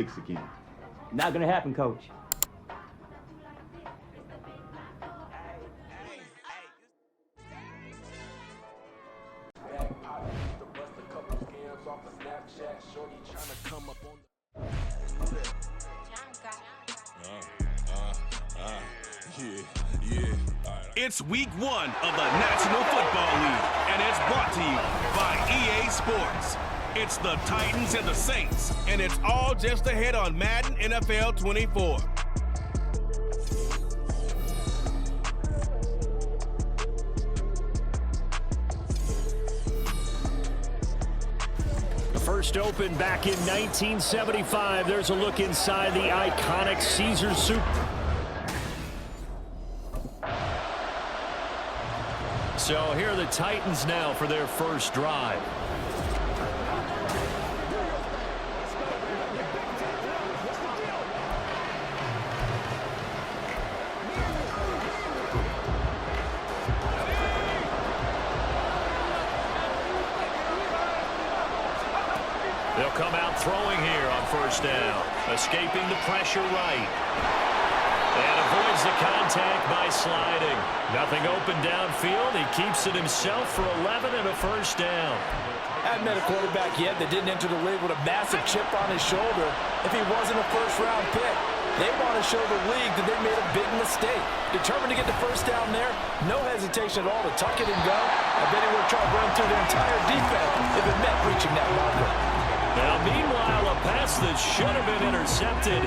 again. Not going to happen, Coach. It's week 1 of the National Football League, and it's brought to you by EA Sports. It's the Titans and the Saints, and it's all just ahead on Madden NFL 24. First opened back in 1975. There's a look inside the iconic Caesars Super. So here are the Titans now for their first drive. They'll come out throwing here on first down, escaping the pressure right. And avoids the contact by sliding. Nothing open downfield. He keeps it himself for 11 and a first down. Hadn't met a quarterback yet that didn't enter the league with a massive chip on his shoulder if he wasn't a first-round pick. They want to show the league that they made a big mistake. Determined to get the first down there, no hesitation at all to tuck it and go. I bet he would try to run through their entire defense if it meant reaching that marker. Now, meanwhile, a pass that should have been intercepted,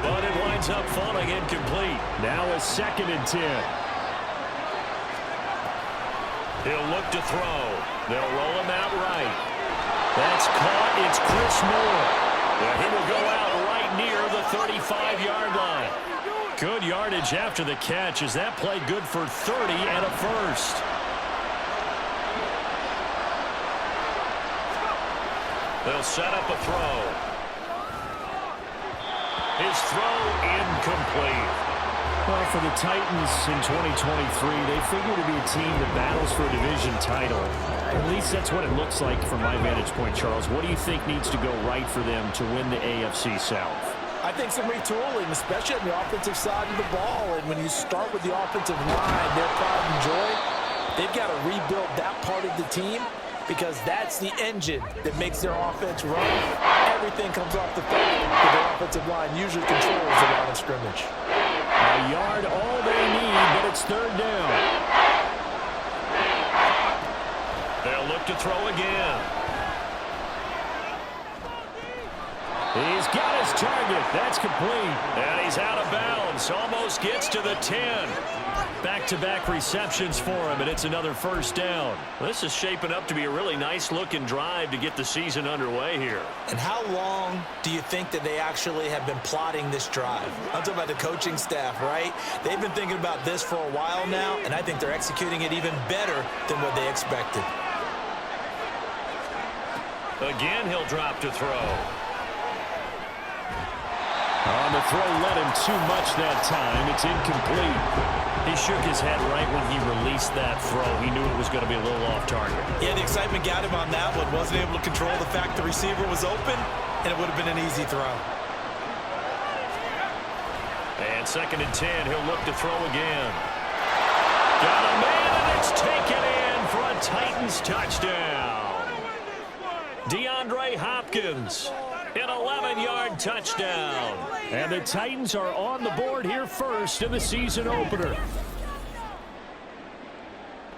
but it winds up falling incomplete. Now a 2nd and 10. He'll look to throw. They'll roll him out right. That's caught. It's Chris Moore. He will go out right near the 35-yard line. Good yardage after the catch as that play good for 30 and a first. They'll set up a throw. His throw incomplete. Well, for the Titans in 2023, they figure to be a team that battles for a division title. At least that's what it looks like from my vantage point, Charles. What do you think needs to go right for them to win the AFC South? I think some retooling, especially on the offensive side of the ball. And when you start with the offensive line, their pride and joy, they've got to rebuild that part of the team, because that's the engine that makes their offense run. Everything comes off the field that the offensive line usually controls the line of scrimmage. A yard all they need, but it's 3rd down. They'll look to throw again. He's got his target. That's complete. And he's out of bounds. Almost gets to the 10. Back-to-back receptions for him, and it's another first down. This is shaping up to be a really nice-looking drive to get the season underway here. And how long do you think that they actually have been plotting this drive? I'm talking about the coaching staff, right? They've been thinking about this for a while now, and I think they're executing it even better than what they expected. Again, he'll drop to throw. On the throw, led him too much that time. It's incomplete. He shook his head right when he released that throw. He knew it was going to be a little off target. Yeah, the excitement got him on that one. Wasn't able to control the fact the receiver was open, and it would have been an easy throw. And 2nd and 10, he'll look to throw again. Got a man, and it's taken in for a Titans touchdown. DeAndre Hopkins. An 11-yard touchdown. And the Titans are on the board here first in the season opener.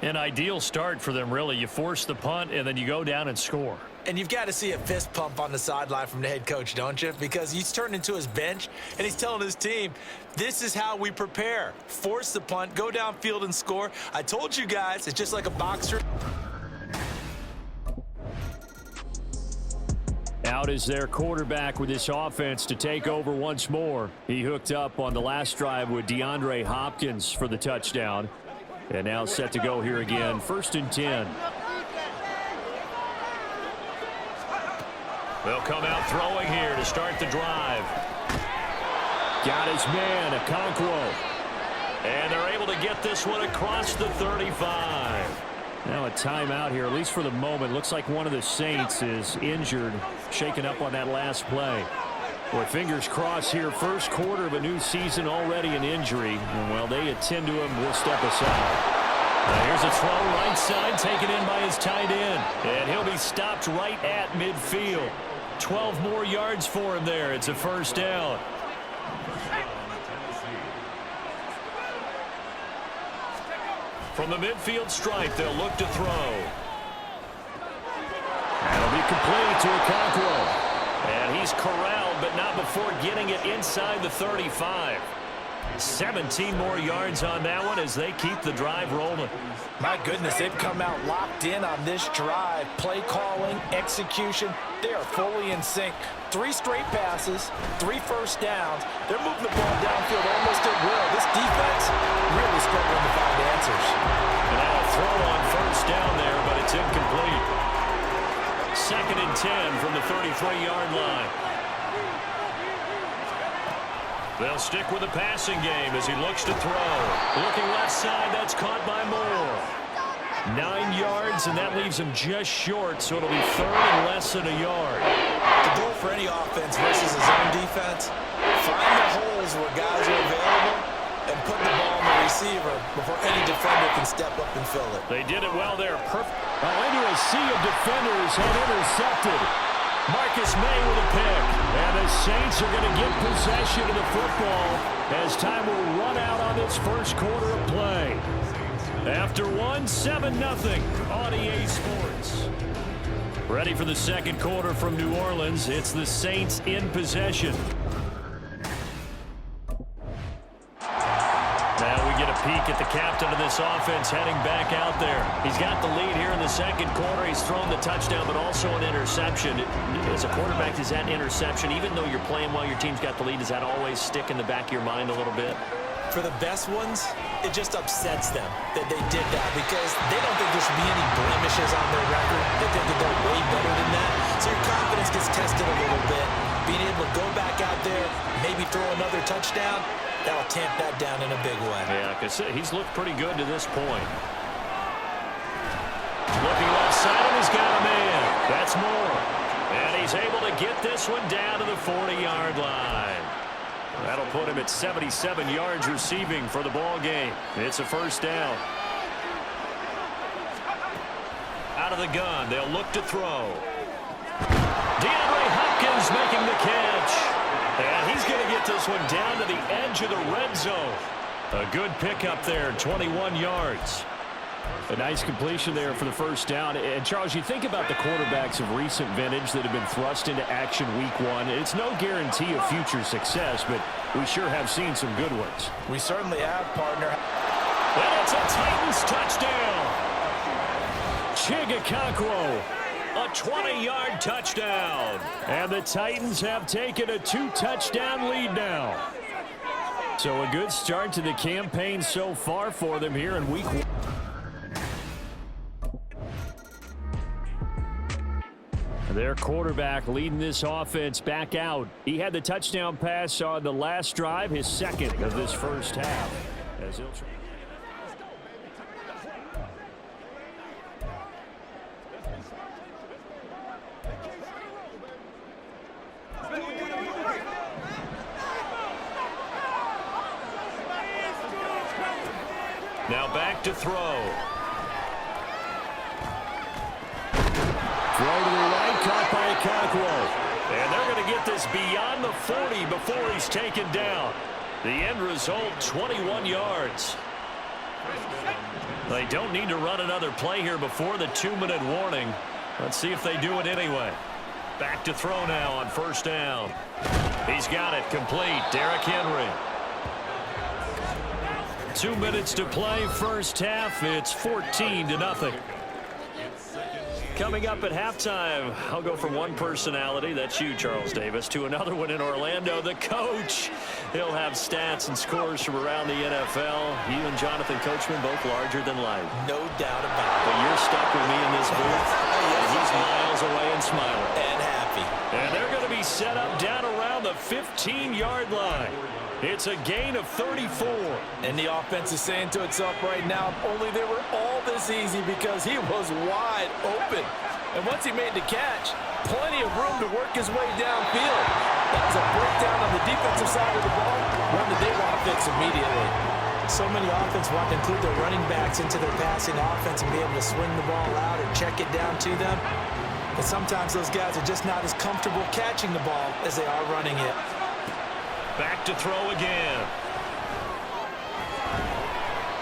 An ideal start for them, really. You force the punt, and then you go down and score. And you've got to see a fist pump on the sideline from the head coach, don't you? Because he's turned into his bench, and he's telling his team, this is how we prepare. Force the punt, go downfield and score. I told you guys, it's just like a boxer. Out is their quarterback with this offense to take over once more. He hooked up on the last drive with DeAndre Hopkins for the touchdown. And now set to go here again. 1st and 10. They'll come out throwing here to start the drive. Got his man, Okonkwo. And they're able to get this one across the 35. Now a timeout here, at least for the moment. Looks like one of the Saints is injured, shaken up on that last play. Boy, fingers crossed here. First quarter of a new season, already an injury. And while they attend to him, we'll step aside. Here's a throw right side, taken in by his tight end. And he'll be stopped right at midfield. 12 more yards for him there. It's a first down. From the midfield stripe, they'll look to throw. That'll be complete to Okonkwo. And he's corralled, but not before getting it inside the 35. 17 more yards on that one as they keep the drive rolling. My goodness, they've come out locked in on this drive. Play calling, execution, they are fully in sync. 3 straight passes, 3 first downs. They're moving the ball downfield almost at will. This defense really struggling to find answers. And now a throw on first down there, but it's incomplete. 2nd and 10 from the 33-yard line. They'll stick with the passing game as he looks to throw. Looking left side, that's caught by Moore. 9 yards, and that leaves him just short, so it'll be 3rd and less than a yard. The goal for any offense versus his own defense, find the holes where guys are available and put the ball on the receiver before any defender can step up and fill it. They did it well there. Perfect. Into a sea of defenders and intercepted. Marcus May with a pick. And the Saints are going to get possession of the football as time will run out on this first quarter of play. After 7-0 on EA Sports. Ready for the second quarter from New Orleans. It's the Saints in possession. Now we get a peek at the captain of this offense heading back out there. He's got the lead here in the second quarter. He's thrown the touchdown, but also an interception. As a quarterback, is that interception, even though you're playing while your team's got the lead, does that always stick in the back of your mind a little bit? For the best ones, it just upsets them that they did that because they don't think there should be any blemishes on their record. They think that they're way better than that. So your confidence gets tested a little bit. Being able to go back out there, maybe throw another touchdown, that'll tamp that down in a big way. Yeah, because he's looked pretty good to this point. Looking left side, and he's got a man. That's Moore. And he's able to get this one down to the 40-yard line. That'll put him at 77 yards receiving for the ball game. It's a first down. Out of the gun, they'll look to throw. DeAndre Hopkins making the catch. And he's going to get this one down to the edge of the red zone. A good pickup there, 21 yards. A nice completion there for the first down. And, Charles, you think about the quarterbacks of recent vintage that have been thrust into action week 1. It's no guarantee of future success, but we sure have seen some good ones. We certainly have, partner. And it's a Titans touchdown. Okonkwo, a 20-yard touchdown. And the Titans have taken a 2-touchdown lead now. So a good start to the campaign so far for them here in week 1. Their quarterback leading this offense back out. He had the touchdown pass on the last drive, his second of this first half. As he'll try. Now back to throw. Throw to the right, caught by Okonkwo. And they're going to get this beyond the 40 before he's taken down. The end result, 21 yards. They don't need to run another play here before the 2-minute warning. Let's see if they do it anyway. Back to throw now on first down. He's got it complete. Derrick Henry. 2 minutes to play, first half. It's 14-0. Coming up at halftime, I'll go from one personality, that's you, Charles Davis, to another one in Orlando, the coach. He'll have stats and scores from around the NFL. You and Jonathan Coachman, both larger than life. No doubt about it. But you're stuck with me in this booth. And he's miles away and smiling. And happy. And they're going to be set up down around the 15-yard line. It's a gain of 34. And the offense is saying to itself right now, if only they were all this easy because he was wide open. And once he made the catch, plenty of room to work his way downfield. That was a breakdown on the defensive side of the ball, one that they want to fix immediately. So many offenses want to include their running backs into their passing offense and be able to swing the ball out or check it down to them. But sometimes those guys are just not as comfortable catching the ball as they are running it. Back to throw again.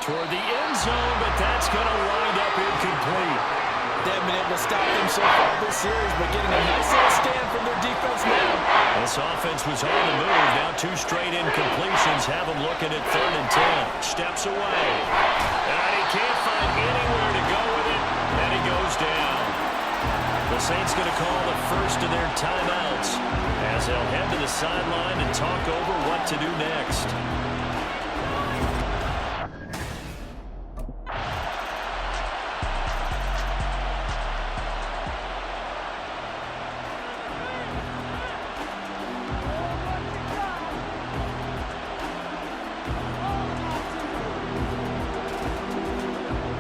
Toward the end zone, but that's going to wind up incomplete. They haven't been able to stop them so far this series, but getting a nice little stand from their defense now. This offense was on the move. Now 2 straight incompletions have them looking at 3rd and 10. Steps away. And he can't find anywhere to go with it, and he goes down. The Saints going to call the first of their timeouts as they'll head to the sideline and talk over what to do next.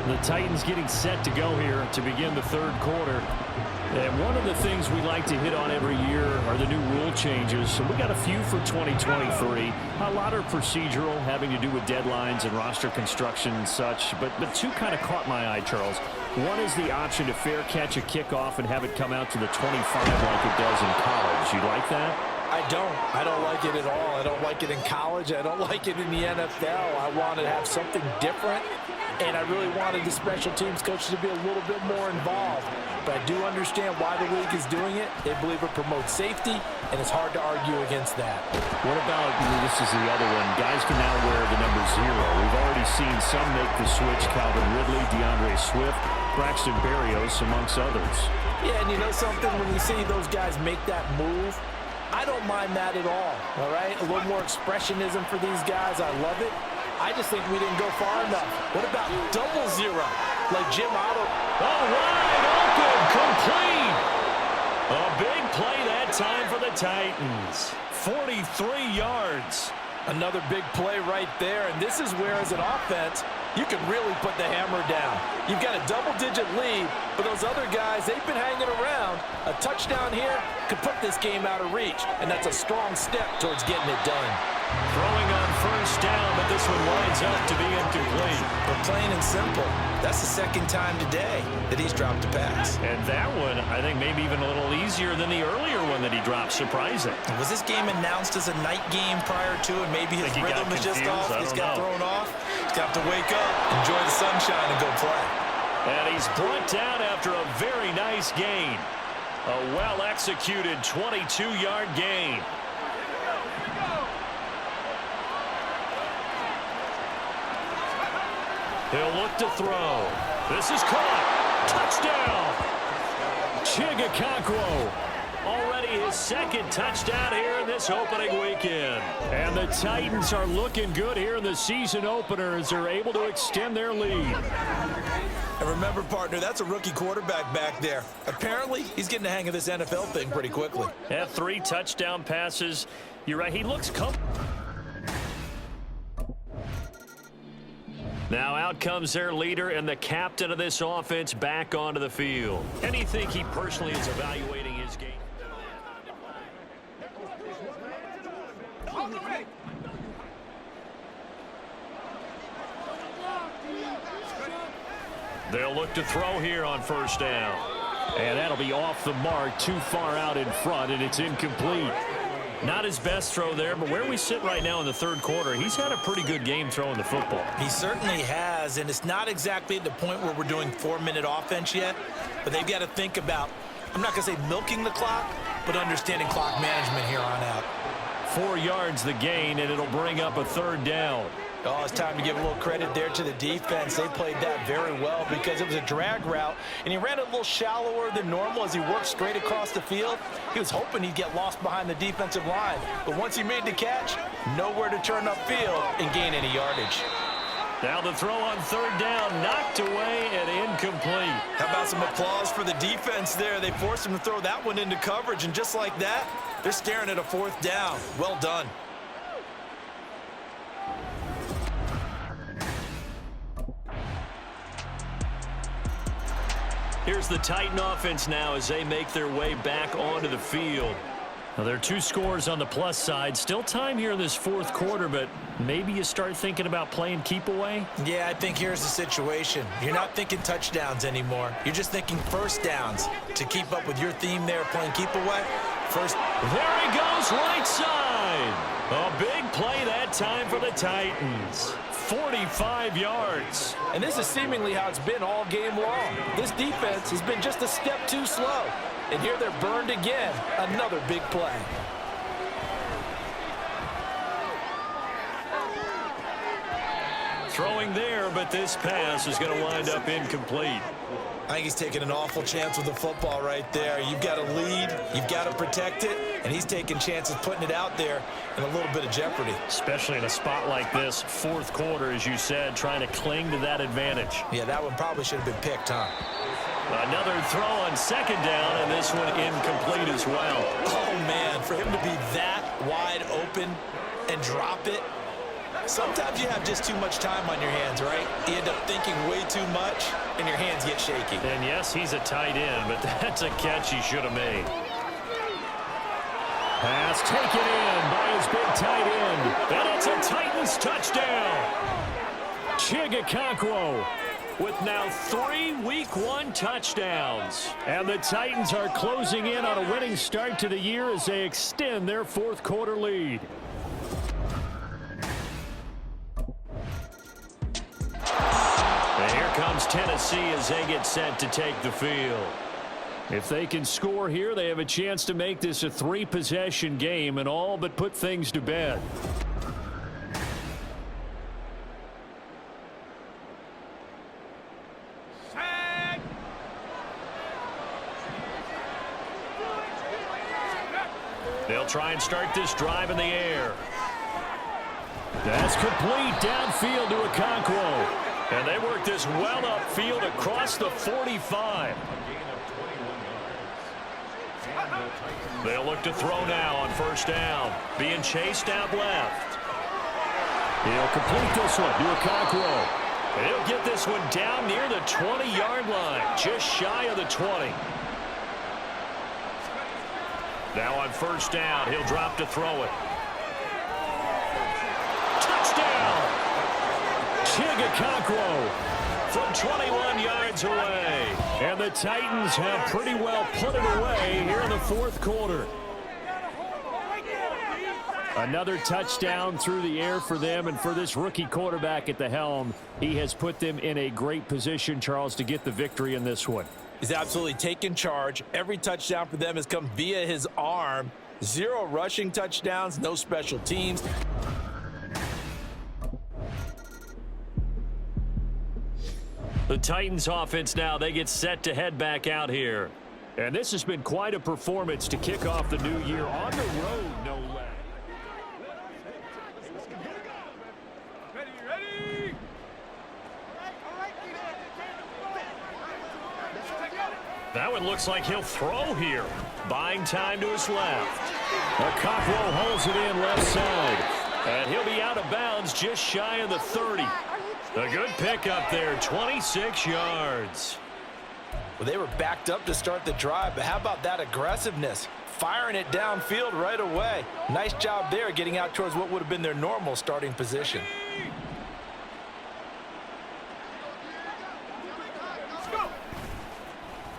The Titans getting set to go here to begin the 3rd quarter. And one of the things we like to hit on every year are the new rule changes. So we got a few for 2023. A lot are procedural, having to do with deadlines and roster construction and such. But 2 kind of caught my eye, Charles. One is the option to fair catch a kickoff and have it come out to the 25 like it does in college. You like that? I don't like it at all. I don't like it in college. I don't like it in the NFL. I want to have something different, and I really wanted the special teams coaches to be a little bit more involved. But I do understand why the league is doing it. They believe it promotes safety, and it's hard to argue against that. What about, this is the other one, guys can now wear the number 0. We've already seen some make the switch, Calvin Ridley, DeAndre Swift, Braxton Berrios, amongst others. Yeah, and you know something? When you see those guys make that move, I don't mind that at all right? A little more expressionism for these guys. I love it. I just think we didn't go far enough. What about double 0? Like Jim Otto. All right, open, complete. A big play that time for the Titans. 43 yards. Another big play right there, and this is where, as an offense, you can really put the hammer down. You've got a double-digit lead, but those other guys, they've been hanging around. A touchdown here could put this game out of reach, and that's a strong step towards getting it done. Throwing on 1st down, but this one winds up to be incomplete. But plain and simple, that's the 2nd time today that he's dropped a pass. And that one, I think, maybe even a little easier than the earlier one that he dropped. Surprising. Was this game announced as a night game prior to, and maybe his rhythm is just off? He's got thrown off. He's got to wake up, enjoy the sunshine, and go play. And he's brought down after a very nice gain. A well-executed 22-yard gain. He'll look to throw. This is caught. Touchdown. Chigakonkwo. Already his 2nd touchdown here in this opening weekend. And the Titans are looking good here in the season opener as they're able to extend their lead. And remember, partner, that's a rookie quarterback back there. Apparently, he's getting the hang of this NFL thing pretty quickly. Yeah, 3 touchdown passes. You're right, he looks comfortable. Now out comes their leader and the captain of this offense back onto the field. And you think he personally is evaluating his game? They'll look to throw here on 1st down. And that'll be off the mark, too far out in front, and it's incomplete. Not his best throw there, but where we sit right now in the 3rd quarter, he's had a pretty good game throwing the football. He certainly has, and it's not exactly at the point where we're doing 4-minute offense yet, but they've got to think about, I'm not going to say milking the clock, but understanding clock management here on out. 4 yards the gain, and it'll bring up a 3rd down. Oh, it's time to give a little credit there to the defense. They played that very well because it was a drag route, and he ran it a little shallower than normal as he worked straight across the field. He was hoping he'd get lost behind the defensive line, but once he made the catch, nowhere to turn upfield and gain any yardage. Now the throw on 3rd down, knocked away and incomplete. How about some applause for the defense there? They forced him to throw that one into coverage, and just like that, they're staring at a 4th down. Well done. Here's the Titan offense now as they make their way back onto the field. Now, there are 2 scores on the plus side. Still time here in this fourth quarter, but maybe you start thinking about playing keep away? Yeah, I think here's the situation. You're not thinking touchdowns anymore. You're just thinking first downs. To keep up with your theme there, playing keep away, first. There he goes, right side. A big play that time for the Titans. 45 yards. And this is seemingly how it's been all game long. This defense has been just a step too slow. And here they're burned again. Another big play. Throwing there, but this pass is going to wind up incomplete. I think he's taking an awful chance with the football right there. You've got to lead, you've got to protect it, and he's taking chances putting it out there in a little bit of jeopardy. Especially in a spot like this, fourth quarter, as you said, trying to cling to that advantage. Yeah, that one probably should have been picked, huh? Another throw on second down, and this one incomplete as well. Oh, man, for him to be that wide open and drop it. Sometimes you have just too much time on your hands, right? You end up thinking way too much, and your hands get shaky. And yes, he's a tight end, but that's a catch he should have made. Pass taken in by his big tight end. And it's a Titans touchdown. Chigakonkwo with now 3 Week 1 touchdowns. And the Titans are closing in on a winning start to the year as they extend their fourth quarter lead. And here comes Tennessee as they get set to take the field. If they can score here, they have a chance to make this a 3-possession game and all but put things to bed. They'll try and start this drive in the air. That's complete downfield to Okonkwo. And they work this well upfield across the 45. They'll look to throw now on first down. Being chased out left. He'll complete this one to Okonkwo. And he'll get this one down near the 20-yard line, just shy of the 20. Now on first down, he'll drop to throw it. Touchdown! Chigakonkwo from 21 yards away. And the Titans have pretty well put it away here in the fourth quarter. Another touchdown through the air for them, and for this rookie quarterback at the helm, he has put them in a great position, Charles, to get the victory in this one. He's absolutely taken charge. Every touchdown for them has come via his arm. 0 rushing touchdowns, no special teams. The Titans offense now, they get set to head back out here. And this has been quite a performance to kick off the new year on the road, no less. That one looks like he'll throw here. Buying time to his left. Okonkwo holds it in left side. And he'll be out of bounds just shy of the 30. A good pickup there, 26 yards. Well, they were backed up to start the drive, but how about that aggressiveness? Firing it downfield right away. Nice job there getting out towards what would have been their normal starting position.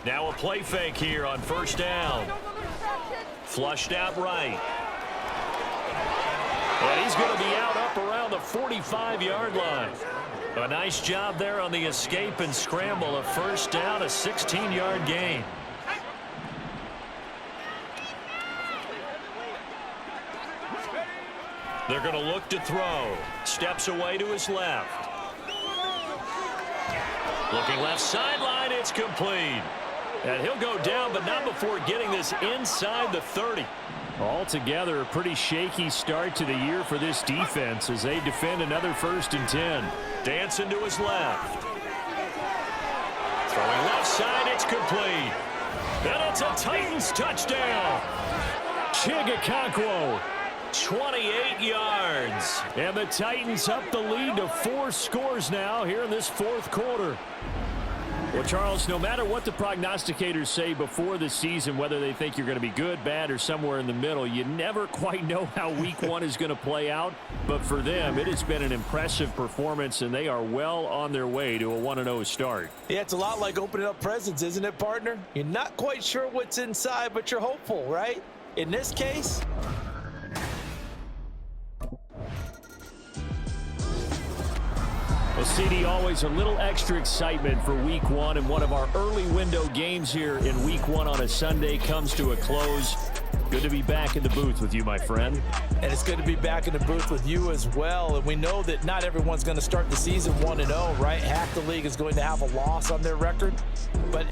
Now a play fake here on first down. Flushed out right. And he's going to be out up around the 45-yard line. A nice job there on the escape and scramble. A first down, a 16-yard gain. They're going to look to throw. Steps away to his left. Looking left sideline, it's complete. And he'll go down, but not before getting this inside the 30. Altogether, a pretty shaky start to the year for this defense as they defend another 1st and 10. Dancing to his left. Throwing left side, it's complete. And it's a Titans touchdown. Chigakonkwo, 28 yards. And the Titans up the lead to 4 scores now here in this fourth quarter. Well, Charles, no matter what the prognosticators say before the season, whether they think you're going to be good, bad, or somewhere in the middle, you never quite know how week one is going to play out. But for them, it has been an impressive performance, and they are well on their way to a 1-0 start. Yeah, it's a lot like opening up presents, isn't it, partner? You're not quite sure what's inside, but you're hopeful, right? In this case... Well, CD, always a little extra excitement for week one, and one of our early window games here in week one on a Sunday comes to a close. Good to be back in the booth with you, my friend. And it's good to be back in the booth with you as well. And we know that not everyone's going to start the season 1-0, right? Half the league is going to have a loss on their record. But